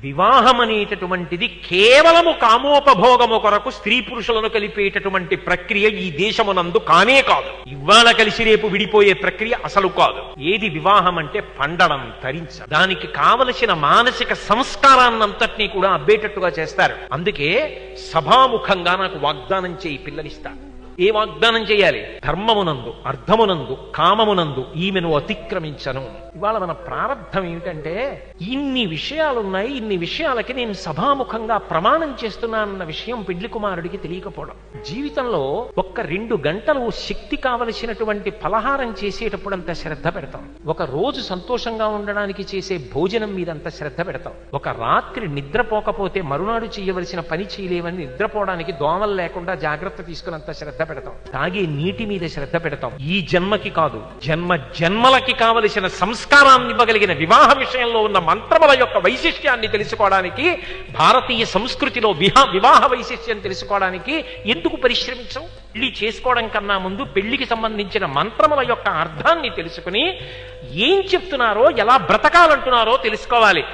వివాహం అనేటటువంటిది కేవలము కామోపభోగము కొరకు స్త్రీ పురుషులను కలిపేటటువంటి ప్రక్రియ ఈ దేశమునందు కానే కాదు. ఇవాళ కలిసి రేపు విడిపోయే ప్రక్రియ అసలు కాదు. ఏది వివాహం అంటే పండడం, తరించడం. దానికి కావలసిన మానసిక సంస్కారాన్నంతటినీ కూడా అబ్బేటట్టుగా చేస్తారు. అందుకే సభాముఖంగా నాకు వాగ్దానం చేయి, పిల్లనిస్తా. ఏ వాగ్దానం చేయాలి? ధర్మమునందు, అర్థమునందు, కామమునందు ఈమెను అతిక్రమించను. ఇవాళ మన ప్రారంధం ఏమిటంటే ఇన్ని విషయాలున్నాయి, ఇన్ని విషయాలకి నేను సభాముఖంగా ప్రమాణం చేస్తున్నానన్న విషయం పెళ్లి కుమారుడికి తెలియకపోవడం. జీవితంలో ఒక్క 2 గంటలు శక్తి కావలసినటువంటి ఫలహారం చేసేటప్పుడు అంత శ్రద్ధ పెడతాం. ఒక రోజు సంతోషంగా ఉండడానికి చేసే భోజనం మీద అంత శ్రద్ధ పెడతాం. ఒక రాత్రి నిద్రపోకపోతే మరునాడు చేయవలసిన పని చేయలేవని నిద్రపోవడానికి దోమలు లేకుండా జాగ్రత్త తీసుకున్నంత శ్రద్ధ పెడతాం. తాగే నీటి మీద శ్రద్ధ పెడతాం. ఈ జన్మకి కాదు, జన్మ జన్మలకి కావలసిన సంస్కారాన్ని ఇవ్వగలిగిన వివాహ విషయంలో ఉన్న మంత్రముల యొక్క వైశిష్ట్యాన్ని తెలుసుకోవడానికి, భారతీయ సంస్కృతిలో వివాహ వైశిష్ట్యం తెలుసుకోవడానికి ఎందుకు పరిశ్రమించం? పెళ్లి చేసుకోవడం కన్నా ముందు పెళ్లికి సంబంధించిన మంత్రముల యొక్క అర్థాన్ని తెలుసుకుని ఏం చెప్తున్నారో, ఎలా బ్రతకాలంటున్నారో తెలుసుకోవాలి.